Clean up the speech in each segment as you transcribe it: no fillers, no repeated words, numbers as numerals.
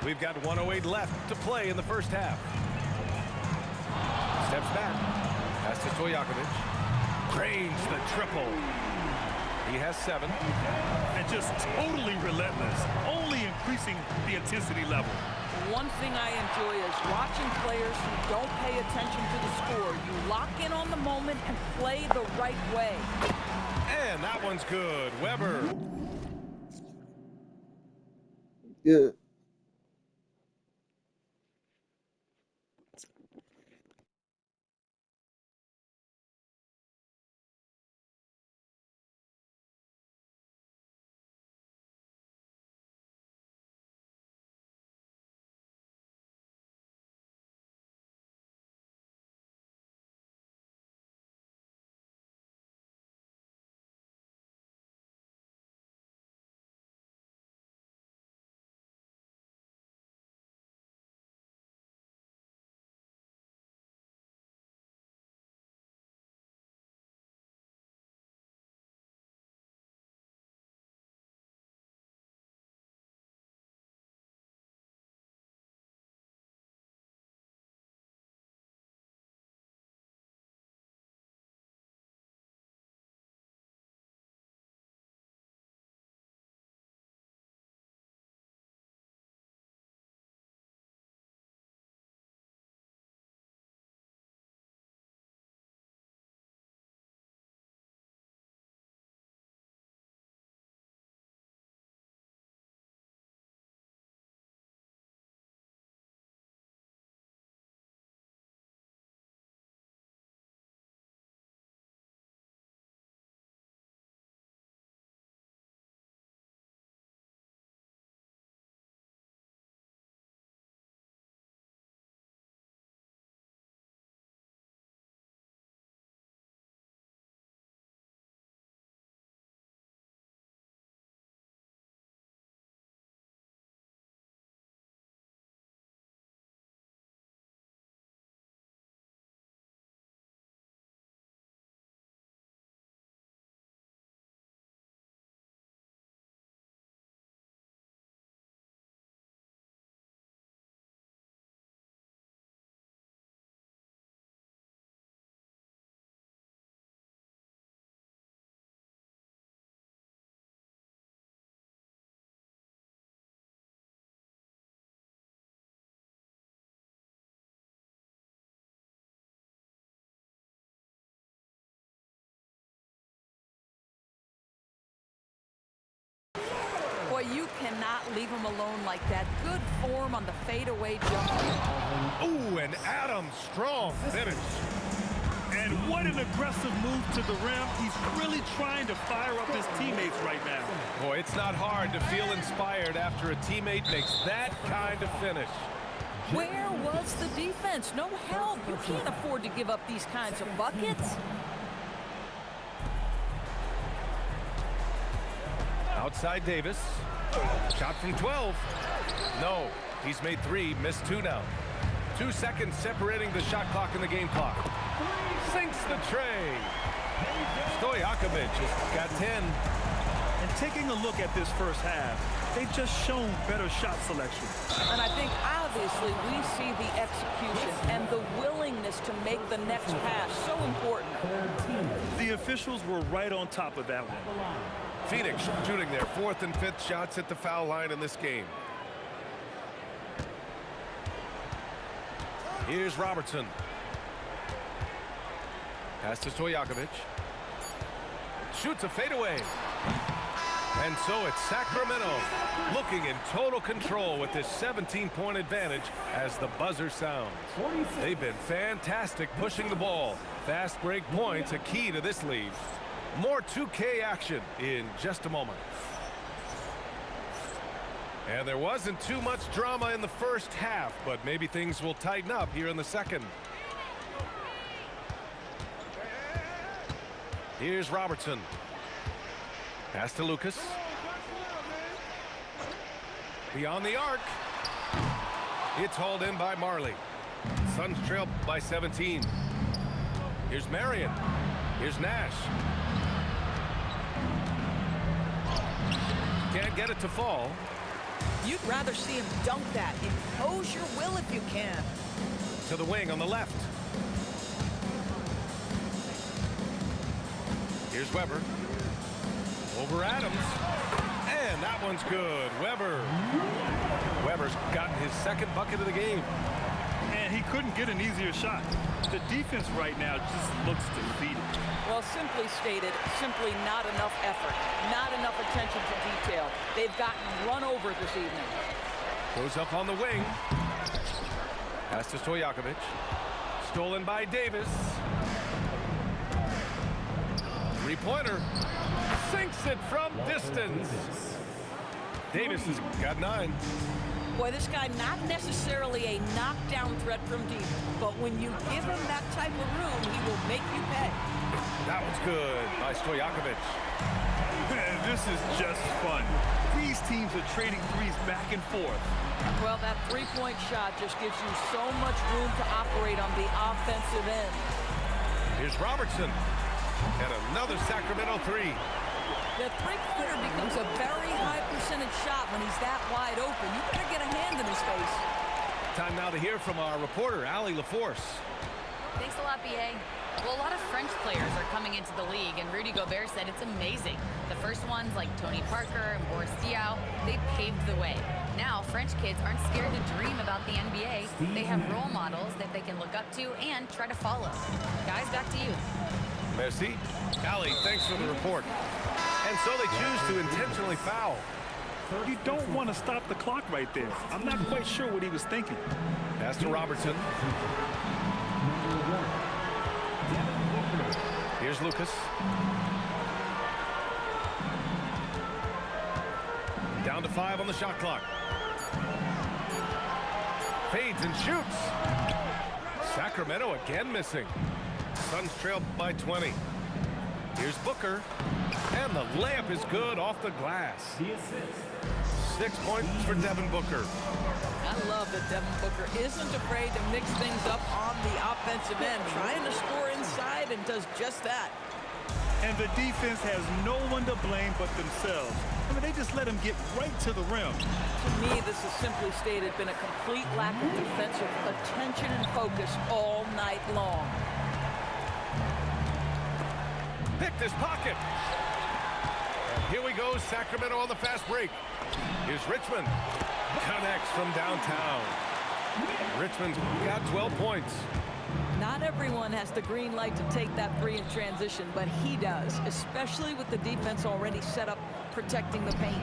We've got 1:08 left to play in the first half. Steps back. Pass to Stojakovic. Cranes the triple. He has 7. And just totally relentless, only increasing the intensity level. One thing I enjoy is watching players who don't pay attention to the score. You lock in on the moment and play the right way. And that one's good. Weber. Good. Boy, you cannot leave him alone like that. Good form on the fadeaway jumper. Ooh, and Adams, strong finish. And what an aggressive move to the rim. He's really trying to fire up his teammates right now. Boy, it's not hard to feel inspired after a teammate makes that kind of finish. Where was the defense? No help. You can't afford to give up these kinds of buckets. Outside Davis. Shot from 12. No, he's made 3, missed 2 now. 2 seconds separating the shot clock and the game clock. Sinks the tray. Stojakovic has got 10. And taking a look at this first half, they've just shown better shot selection. And I think obviously we see the execution and the willingness to make the next pass so important. The officials were right on top of that one. Phoenix shooting their 4th and 5th shots at the foul line in this game. Here's Robertson. Pass to Stojakovic. Shoots a fadeaway. And so it's Sacramento looking in total control with this 17-point advantage as the buzzer sounds. They've been fantastic pushing the ball. Fast break points a key to this lead. More 2K action in just a moment. And there wasn't too much drama in the first half, but maybe things will tighten up here in the second. Here's Robertson. Pass to Lucas. Beyond the arc. It's hauled in by Marley. Suns trail by 17. Here's Marion. Here's Nash. Can't get it to fall. You'd rather see him dunk that. Impose your will if you can. To the wing on the left. Here's Weber. Over Adams. And that one's good. Weber's gotten his second bucket of the game. And he couldn't get an easier shot. The defense right now just looks defeated. Well, simply stated, simply not enough effort. Not enough attention to detail. They've gotten run over this evening. Goes up on the wing. Pass to Stojakovic. Stolen by Davis. Three-pointer. Sinks it from distance. Davis has got 9. Boy, this guy not necessarily a knockdown threat from deep, but when you give him that type of room, he will make you pay. That was good by Stojakovic. Man, this is just fun. These teams are trading threes back and forth. Well, that three-point shot just gives you so much room to operate on the offensive end. Here's Robertson. And another Sacramento 3. The three-pointer becomes a very high percentage shot when he's that wide open. You better get a hand in his face. Time now to hear from our reporter, Allie LaForce. Thanks a lot, B.A. Well, a lot of French players are coming into the league, and Rudy Gobert said it's amazing. The first ones, like Tony Parker and Boris Diaw, they paved the way. Now, French kids aren't scared to dream about the NBA. They have role models that they can look up to and try to follow. Guys, back to you. Merci. Allie, thanks for the report. And so they choose to intentionally foul. You don't want to stop the clock right there. I'm not quite sure what he was thinking. Pass to Robertson. Here's Lucas. Down to 5 on the shot clock. Fades and shoots. Sacramento again missing. Suns trail by 20. Here's Booker. And the layup is good off the glass. 6 points for Devin Booker. I love that Devin Booker isn't afraid to mix things up on the offensive end, trying to score inside and does just that. And the defense has no one to blame but themselves. I mean, they just let him get right to the rim. To me, this has simply stated been a complete lack of defensive attention and focus all night long. Picked his pocket. And here we go, Sacramento on the fast break. Here's Richmond. Connects from downtown. Richmond's got 12 points. Not everyone has the green light to take that three in transition, but he does, especially with the defense already set up protecting the paint.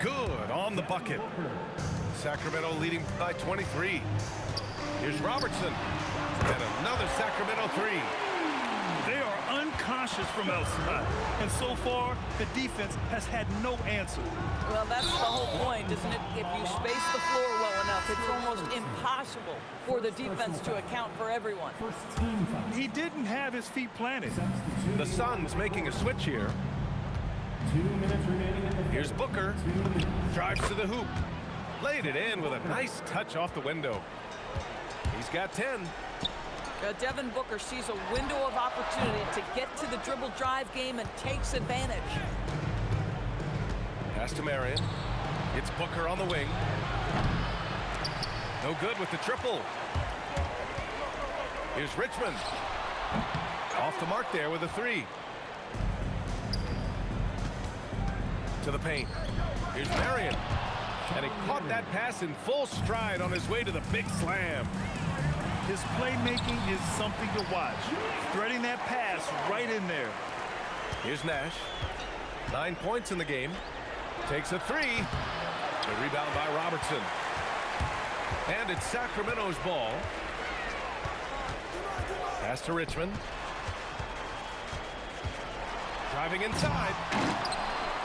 Good on the bucket. Sacramento leading by 23. Here's Robertson. And another Sacramento 3. They are unconscious from outside. And so far, the defense has had no answer. Well, that's the whole point, isn't it? If you space the floor well enough, it's almost impossible for the defense to account for everyone. He didn't have his feet planted. The Suns making a switch here. Here's Booker. Drives to the hoop. Laid it in with a nice touch off the window. He's got 10. Devin Booker sees a window of opportunity to get to the dribble drive game and takes advantage. Pass to Marion. It's Booker on the wing. No good with the triple. Here's Richmond. Off the mark there with a 3. To the paint. Here's Marion. And he caught that pass in full stride on his way to the big slam. His playmaking is something to watch. Threading that pass right in there. Here's Nash. 9 points in the game. Takes a 3. The rebound by Robertson. And it's Sacramento's ball. Pass to Richmond. Driving inside.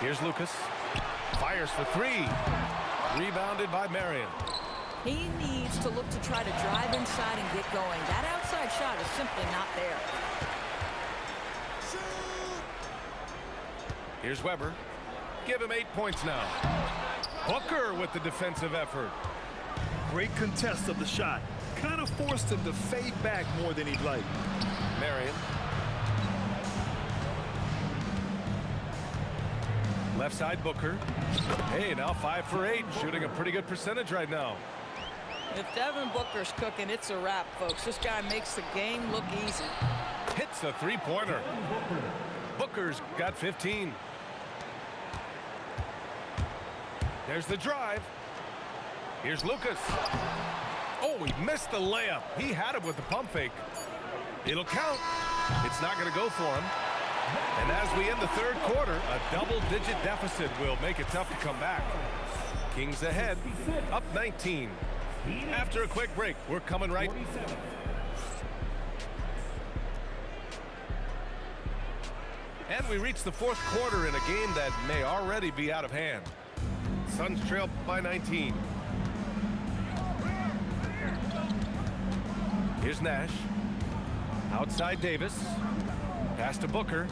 Here's Lucas. Fires for 3. Rebounded by Marion. He needs to look to try to drive inside and get going. That outside shot is simply not there. Here's Weber. Give him 8 points now. Booker with the defensive effort. Great contest of the shot. Kind of forced him to fade back more than he'd like. Marion. Left side, Booker. Hey, now 5 for 8, shooting a pretty good percentage right now. If Devin Booker's cooking, it's a wrap, folks. This guy makes the game look easy. Hits a three-pointer. Booker's got 15. There's the drive. Here's Lucas. Oh, he missed the layup. He had it with the pump fake. It'll count. It's not going to go for him. And as we end the third quarter, a double-digit deficit will make it tough to come back. Kings ahead, up 19. After a quick break, we're coming right. And we reach the fourth quarter in a game that may already be out of hand. Suns trail by 19. Here's Nash. Outside Davis. Pass to Booker.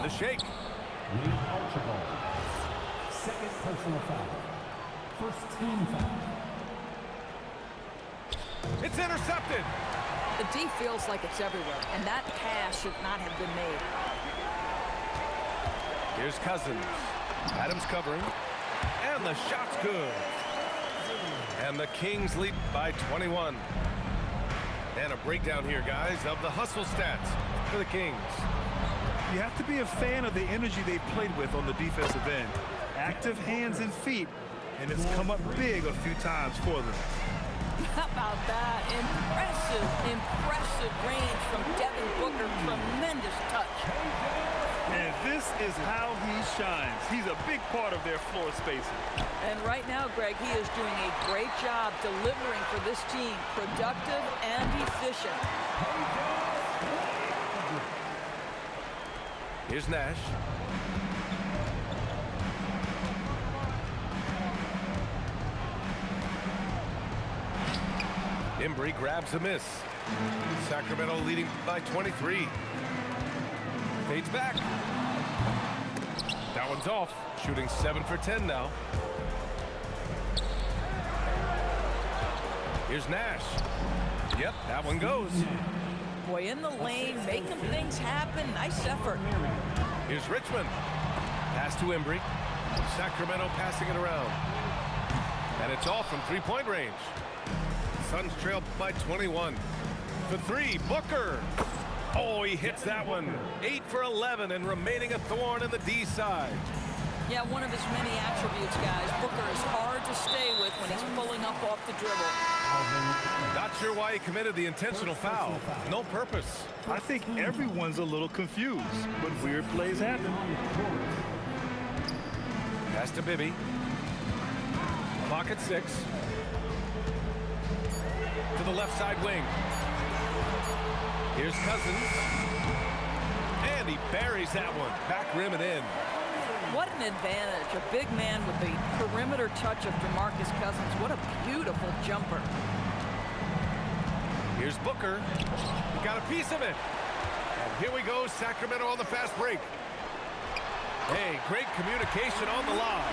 The shake. Lee Archibald. Second personal foul. First team foul. It's intercepted. The D feels like it's everywhere, and that pass should not have been made. Here's Cousins. Adams covering. And the shot's good. And the Kings lead by 21. And a breakdown here, guys, of the hustle stats for the Kings. You have to be a fan of the energy they've played with on the defensive end. Active hands and feet, and it's come up big a few times for them. How about that? Impressive range from Devin Booker. Tremendous touch. And this is how he shines. He's a big part of their floor spacing. And right now, Greg, he is doing a great job delivering for this team. Productive and efficient. Here's Nash. Embry grabs a miss. Sacramento leading by 23. Fades back. That one's off. Shooting 7 for 10 now. Here's Nash. Yep, that one goes. Boy, in the lane, making things happen. Nice effort. Here's Richmond. Pass to Embry. Sacramento passing it around. And it's off from three-point range. Suns trail by 21. For 3, Booker. Oh, he hits that one. 8 for 11 and remaining a thorn in the D side. Yeah, one of his many attributes, guys. Booker is hard to stay with when he's pulling up off the dribble. Not sure why he committed the intentional foul. No purpose. I think everyone's a little confused, but weird plays happen. Pass to Bibby. Clock at 6. To the left side wing. Here's Cousins. And he buries that one. Back rim and in. What an advantage. A big man with the perimeter touch of DeMarcus Cousins. What a beautiful jumper. Here's Booker. He got a piece of it. And here we go, Sacramento on the fast break. Hey, great communication on the lob.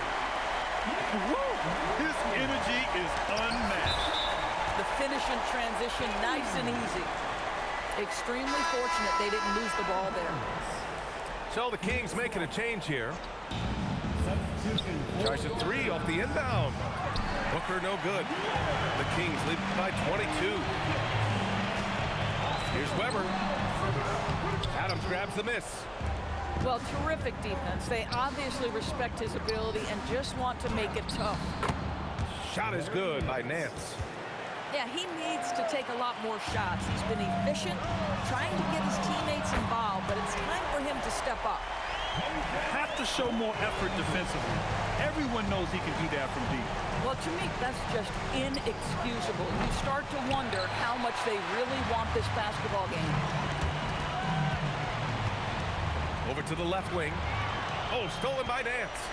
His energy is unmatched. The finish in transition, nice and easy. Extremely fortunate they didn't lose the ball there. So the Kings making a change here. Tries a 3 off the inbound. Booker no good. The Kings lead by 22. Here's Weber. Adams grabs the miss. Well, terrific defense. They obviously respect his ability and just want to make it tough. Shot is good by Nance. Yeah, he needs to take a lot more shots. He's been efficient, trying to get his teammates involved, but it's time for him to step up. Have to show more effort defensively. Everyone knows he can do that from deep. Well, to me, that's just inexcusable. You start to wonder how much they really want this basketball game. Over to the left wing. Oh, stolen by Nance.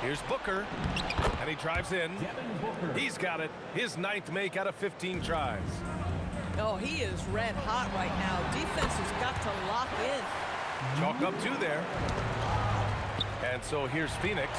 Here's Booker, and he drives in. He's got it. His 9th make out of 15 tries. Oh, he is red hot right now. Defense has got to lock in. Chalk up 2 there. And so here's Phoenix.